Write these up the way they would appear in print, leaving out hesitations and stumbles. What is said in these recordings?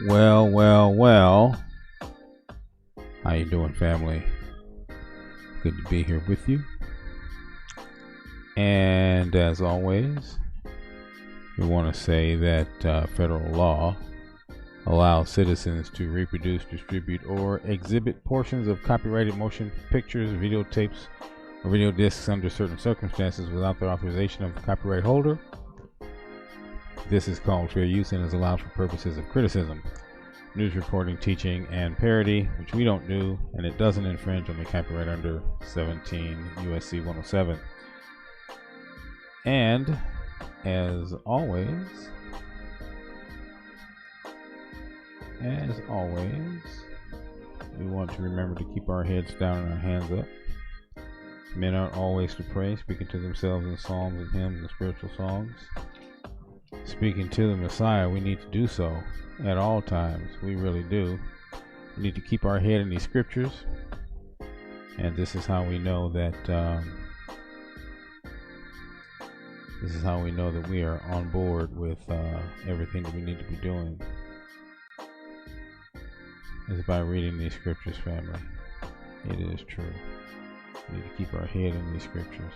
Well. How you doing, family? Good to be here with you. And as always, we want to say that federal law allows citizens to reproduce, distribute, or exhibit portions of copyrighted motion pictures, videotapes, or video discs under certain circumstances without the authorization of the copyright holder. This is called fair use and is allowed for purposes of criticism, news reporting, teaching, and parody, which we don't do, and it doesn't infringe on the copyright under 17 USC 107. And as always, we want to remember to keep our heads down and our hands up. Men ought always to pray, speaking to themselves in psalms and hymns and spiritual songs. Speaking to the Messiah, we need to do so at all times. We really do. We need to keep our head in these scriptures, and this is how we know that we are on board with everything that we need to be doing. Is by reading these scriptures, family. It is true. We need to keep our head in these scriptures.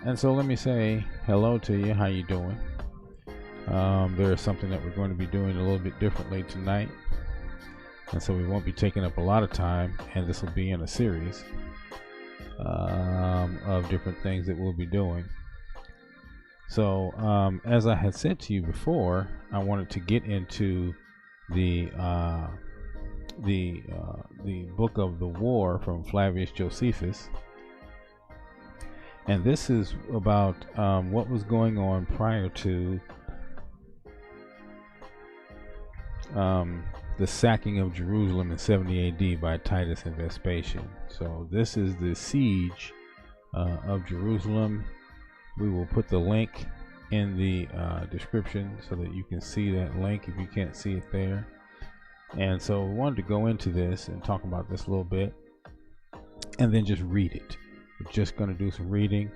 And so let me say hello to you. How you doing? There is something that we're going to be doing a little bit differently tonight, and so we won't be taking up a lot of time, and this will be in a series of different things that we'll be doing. So as I had said to you before, I wanted to get into the book of the war from Flavius Josephus. And this is about what was going on prior to the sacking of Jerusalem in 70 AD by Tatus and Vespasian. So this is the siege of Jerusalem. We will put the link in the description so that you can see that link if you can't see it there. And so we wanted to go into this and talk about this a little bit and then just read it. We're just going to do some reading,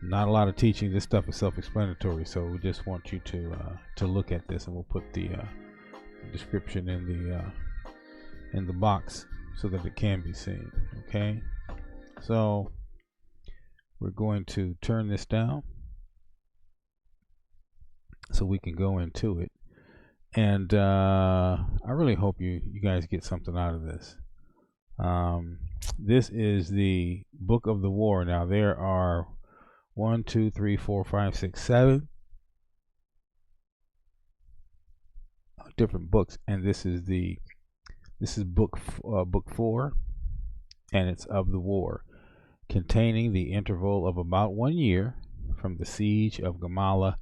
not a lot of teaching. This stuff is self-explanatory, so we just want you to look at this, and we'll put the description in the box so that it can be seen. Okay, so we're going to turn this down so we can go into it, and I really hope you guys get something out of this. This is the book of the war. Now there are 1, 2, 3, 4, 5, 6, 7 different books, and this is book 4, and it's of the war, containing the interval of about 1 year from the siege of Gamala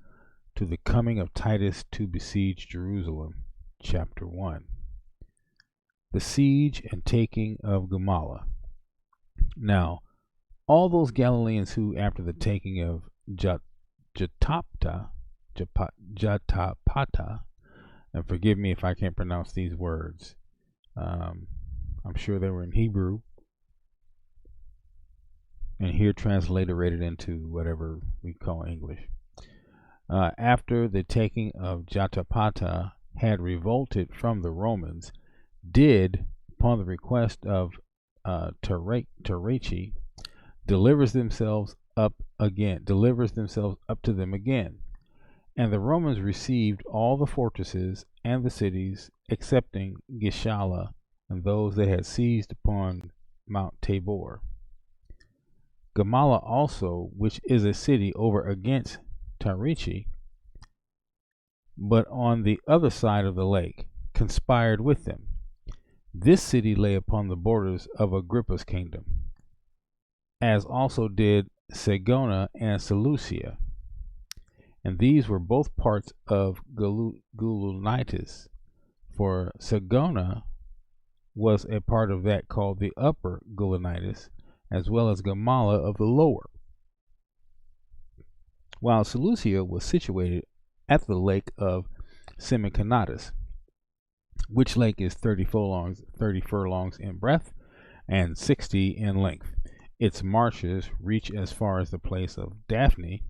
to the coming of Titus to besiege Jerusalem. Chapter 1. The siege and taking of Gamala. Now, all those Galileans who, after the taking of Jotapata, and forgive me if I can't pronounce these words, I'm sure they were in Hebrew, and here transliterated into whatever we call English. After the taking of Jotapata had revolted from the Romans, did, upon the request of Tarachi, delivers themselves up to them again. And the Romans received all the fortresses and the cities, excepting Gishala and those they had seized upon Mount Tabor. Gamala also, which is a city over against Tarachi, but on the other side of the lake, conspired with them. This city lay upon the borders of Agrippa's kingdom, as also did Segona and Seleucia, and these were both parts of Gaulonitis, for Segona was a part of that called the Upper Gaulonitis, as well as Gamala of the Lower, while Seleucia was situated at the lake of Semiconatus, which lake is 30 furlongs in breadth and 60 in length. Its marshes reach as far as the place of Daphne,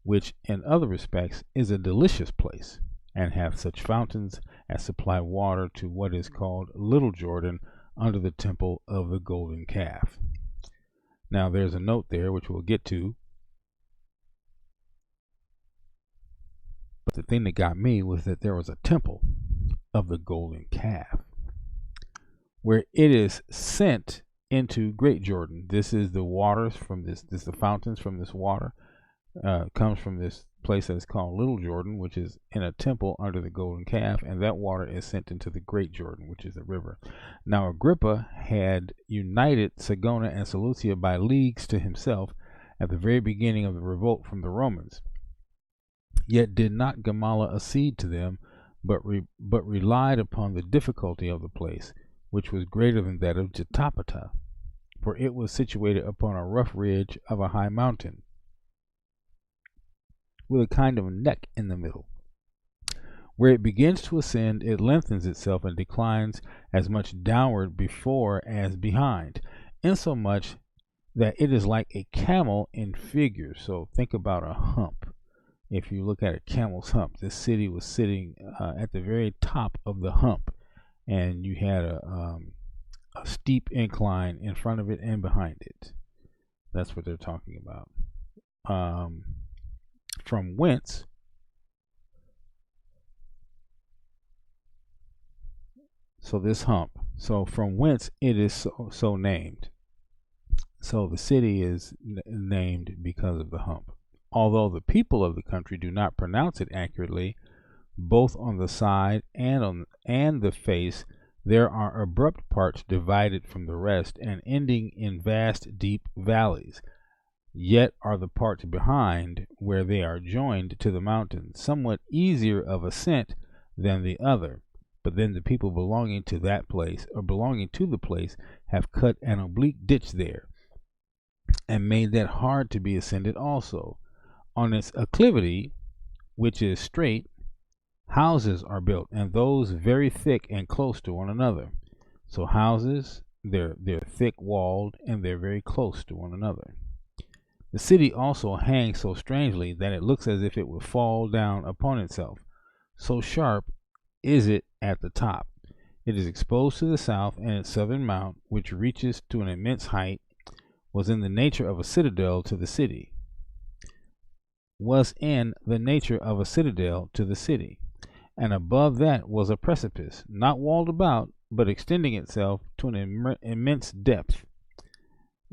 which in other respects is a delicious place, and hath such fountains as supply water to what is called Little Jordan, under the temple of the golden calf. Now there's a note there which we'll get to. But the thing that got me was that there was a temple of the golden calf where it is sent into Great Jordan. This is the waters from this is the fountains from this water. Comes from this place that is called Little Jordan, which is in a temple under the golden calf, and that water is sent into the Great Jordan, which is the river. Now Agrippa had united Sagona and Seleucia by leagues to himself at the very beginning of the revolt from the Romans, yet did not Gamala accede to them, but relied upon the difficulty of the place, which was greater than that of Jotapata, for it was situated upon a rough ridge of a high mountain, with a kind of neck in the middle. Where it begins to ascend, it lengthens itself and declines as much downward before as behind, insomuch that it is like a camel in figure. So think about a hump. If you look at a camel's hump, this city was sitting at the very top of the hump, and you had a steep incline in front of it and behind it. That's what they're talking about. From whence this hump, from whence it is so named. So the city is named because of the hump. Although the people of the country do not pronounce it accurately, both on the side and the face, there are abrupt parts divided from the rest and ending in vast deep valleys. Yet are the parts behind, where they are joined to the mountain, somewhat easier of ascent than the other. But then the people belonging to that place, or belonging to the place, have cut an oblique ditch there, and made that hard to be ascended also. On its acclivity, which is straight, houses are built, and those very thick and close to one another. So houses, they're thick walled, and they're very close to one another. The city also hangs so strangely that it looks as if it would fall down upon itself. So sharp is it at the top. It is exposed to the south, and its southern mount, which reaches to an immense height, was in the nature of a citadel to the city. And above that was a precipice, not walled about, but extending itself to an immense depth.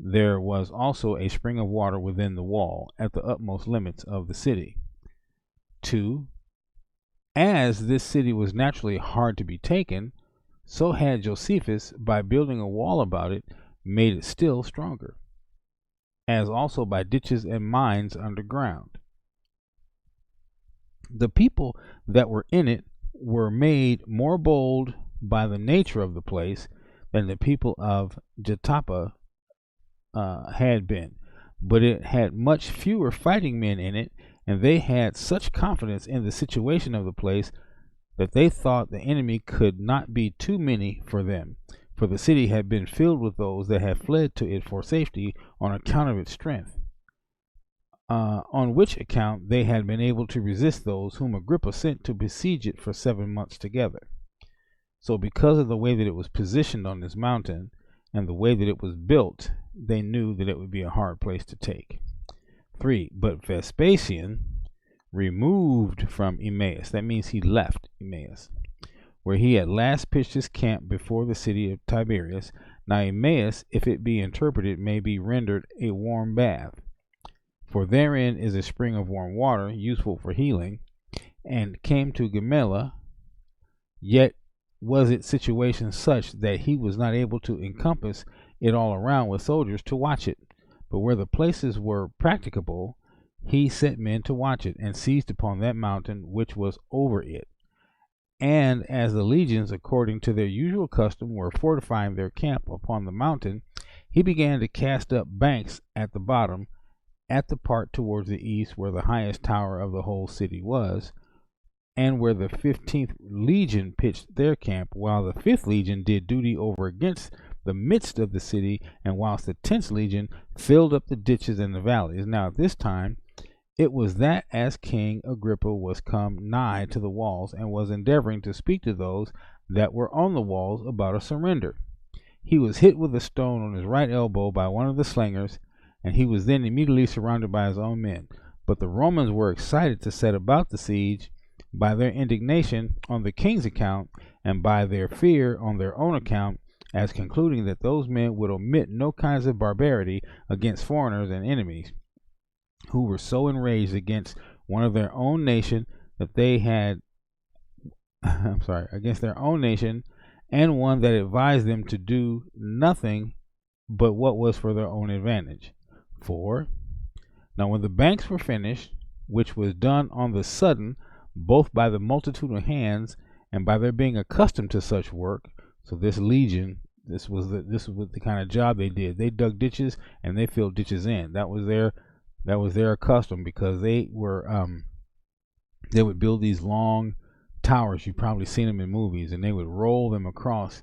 There was also a spring of water within the wall, at the utmost limits of the city. 2. As this city was naturally hard to be taken, so had Josephus, by building a wall about it, made it still stronger, as also by ditches and mines underground. The people that were in it were made more bold by the nature of the place than the people of Jotapata had been, but it had much fewer fighting men in it, and they had such confidence in the situation of the place that they thought the enemy could not be too many for them, for the city had been filled with those that had fled to it for safety on account of its strength, on which account they had been able to resist those whom Agrippa sent to besiege it for 7 months together. So because of the way that it was positioned on this mountain and the way that it was built, they knew that it would be a hard place to take. 3. But Vespasian removed from Emmaus, that means he left Emmaus, where he at last pitched his camp before the city of Tiberias. Now Emmaus, if it be interpreted, may be rendered a warm bath, for therein is a spring of warm water, useful for healing, and came to Gamala. Yet was its situation such that he was not able to encompass it all around with soldiers to watch it, but where the places were practicable, he set men to watch it, and seized upon that mountain which was over it. And as the legions, according to their usual custom, were fortifying their camp upon the mountain, he began to cast up banks at the bottom, at the part towards the east, where the highest tower of the whole city was, and where the 15th legion pitched their camp, while the 5th legion did duty over against the midst of the city, and whilst the 10th legion filled up the ditches and the valleys. Now at this time It was that as King Agrippa was come nigh to the walls, and was endeavoring to speak to those that were on the walls about a surrender, he was hit with a stone on his right elbow by one of the slingers, and he was then immediately surrounded by his own men. But the Romans were excited to set about the siege by their indignation on the king's account, and by their fear on their own account, as concluding that those men would omit no kinds of barbarity against foreigners and enemies, who were so enraged against one of their own nation that they had against their own nation, and one that advised them to do nothing but what was for their own advantage. 4. Now when the banks were finished, which was done on the sudden, both by the multitude of hands, and by their being accustomed to such work, so this legion, this was the kind of job they did. They dug ditches and they filled ditches in. That was their custom, because they would build these long towers. You've probably seen them in movies, and they would roll them across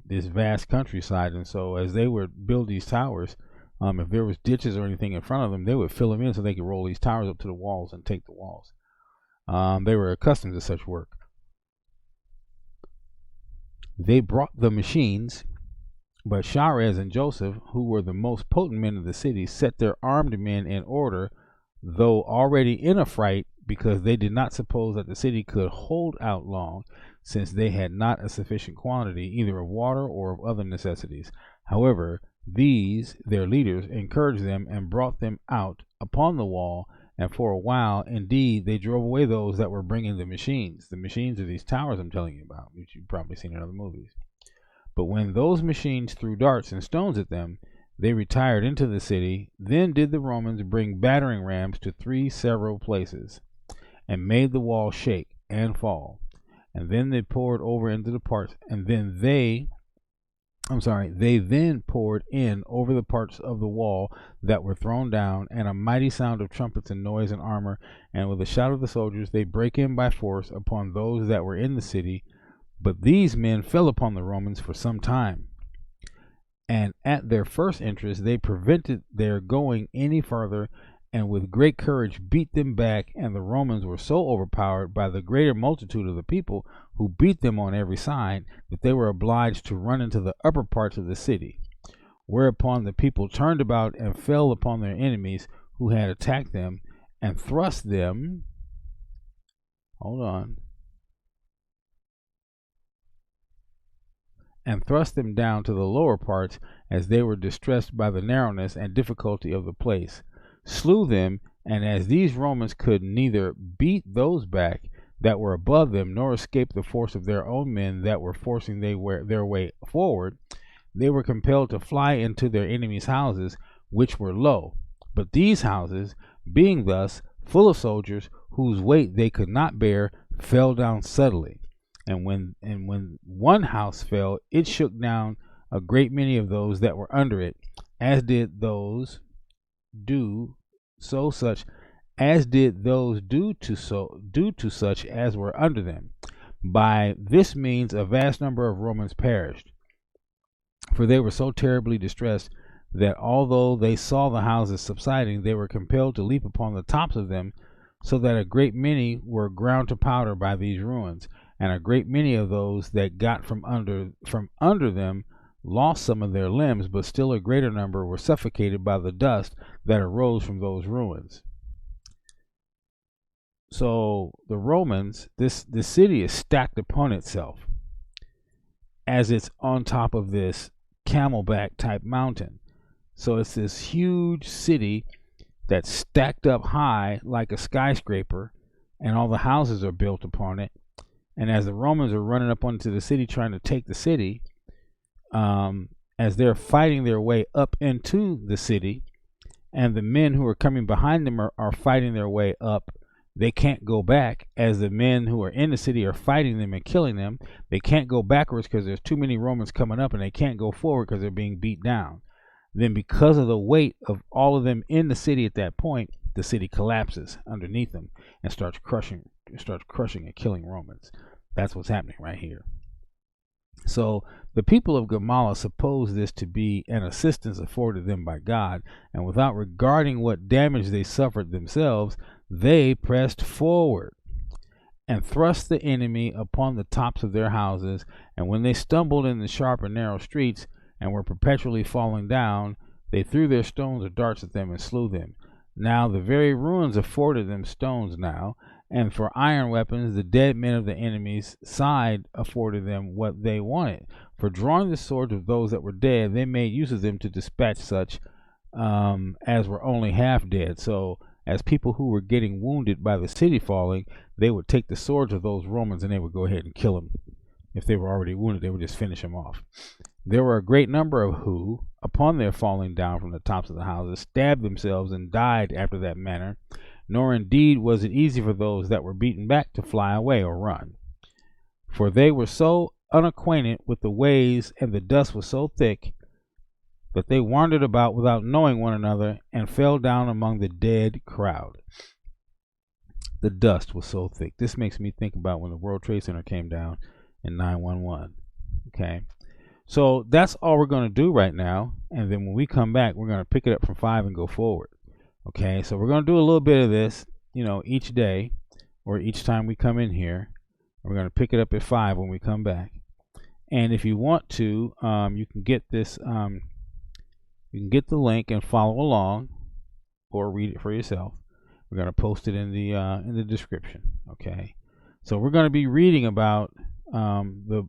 this vast countryside. And so as they would build these towers, if there was ditches or anything in front of them, they would fill them in so they could roll these towers up to the walls and take the walls. They were accustomed to such work. They brought the machines, but Shares and Joseph, who were the most potent men of the city, set their armed men in order, though already in a fright, because they did not suppose that the city could hold out long, since they had not a sufficient quantity either of water or of other necessities. However, these their leaders encouraged them and brought them out upon the wall, and for a while indeed they drove away those that were bringing the machines. The machines are these towers I'm telling you about, which you've probably seen in other movies. But when those machines threw darts and stones at them, they retired into the city. Then did the Romans bring battering rams to 3 several places, and made the wall shake and fall. And then they poured over into the parts, and then they then poured in over the parts of the wall that were thrown down, and a mighty sound of trumpets and noise and armor, and with a shout of the soldiers they break in by force upon those that were in the city. But these men fell upon the Romans for some time, and at their first entrance they prevented their going any further, and with great courage beat them back. And the Romans were so overpowered by the greater multitude of the people, who beat them on every side, that they were obliged to run into the upper parts of the city. Whereupon the people turned about and fell upon their enemies who had attacked them, and thrust them down to the lower parts, as they were distressed by the narrowness and difficulty of the place, slew them. And as these Romans could neither beat those back that were above them, nor escape the force of their own men that were forcing their way forward, they were compelled to fly into their enemies' houses, which were low. But these houses, being thus full of soldiers, whose weight they could not bear, fell down suddenly. And when one house fell, it shook down a great many of those that were under it, as did those do such as were under them. By this means a vast number of Romans perished, for they were so terribly distressed that although they saw the houses subsiding, they were compelled to leap upon the tops of them, so that a great many were ground to powder by these ruins, and a great many of those that got from under them lost some of their limbs, but still a greater number were suffocated by the dust that arose from those ruins. So the Romans, this city is stacked upon itself, as it's on top of this camelback type mountain. So it's this huge city that's stacked up high like a skyscraper, and all the houses are built upon it. And as the Romans are running up onto the city trying to take the city, as they're fighting their way up into the city, and the men who are coming behind them are fighting their way up, they can't go back. As the men who are in the city are fighting them and killing them, they can't go backwards because there's too many Romans coming up, and they can't go forward because they're being beat down. Then because of the weight of all of them in the city at that point, the city collapses underneath them and starts crushing and killing Romans. That's what's happening right here. So the people of Gamala supposed this to be an assistance afforded them by God, and without regarding what damage they suffered themselves, they pressed forward and thrust the enemy upon the tops of their houses. And when they stumbled in the sharp and narrow streets and were perpetually falling down, they threw their stones or darts at them and slew them. Now the very ruins afforded them stones now, and for iron weapons the dead men of the enemy's side afforded them what they wanted. For drawing the swords of those that were dead, they made use of them to dispatch such as were only half dead. So as people who were getting wounded by the city falling, they would take the swords of those Romans and they would go ahead and kill them. If they were already wounded, they would just finish them off. There were a great number of who, upon their falling down from the tops of the houses, stabbed themselves and died after that manner. Nor indeed was it easy for those that were beaten back to fly away or run. For they were so unacquainted with the ways, and the dust was so thick, that they wandered about without knowing one another, and fell down among the dead crowd. The dust was so thick. This makes me think about when the World Trade Center came down in 9/11. Okay, so that's all we're going to do right now, and then when we come back, we're going to pick it up from 5 and go forward. Okay, so we're going to do a little bit of this, each day or each time we come in here. We're going to pick it up at 5 when we come back. And if you want to, you can get this. You can get the link and follow along, or read it for yourself. We're going to post it in the description. Okay, so we're going to be reading about the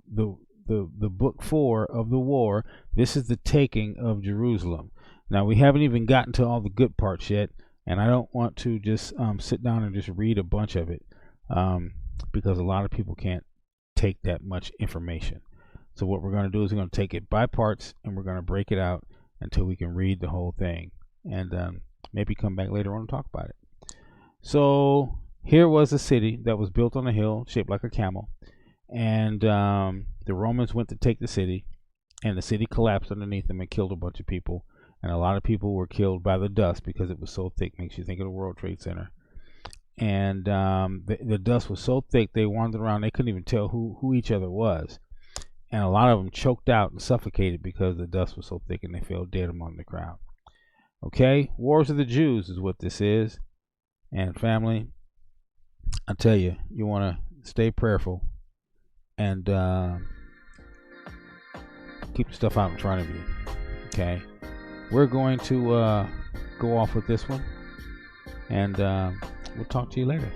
book 4 of the war. This is the taking of Jerusalem. Now we haven't even gotten to all the good parts yet, and I don't want to just sit down and just read a bunch of it because a lot of people can't take that much information. So what we're going to do is we're going to take it by parts and we're going to break it out until we can read the whole thing, and maybe come back later on and talk about it. So here was a city that was built on a hill shaped like a camel, and the Romans went to take the city, and the city collapsed underneath them and killed a bunch of people, and a lot of people were killed by the dust because it was so thick. Makes you think of the World Trade Center. And the dust was so thick they wandered around, they couldn't even tell who each other was. And a lot of them choked out and suffocated because the dust was so thick and they fell dead among the crowd. Okay, Wars of the Jews is what this is. And family, I tell you, you want to stay prayerful and keep the stuff out in front of you. Okay, we're going to go off with this one, and we'll talk to you later.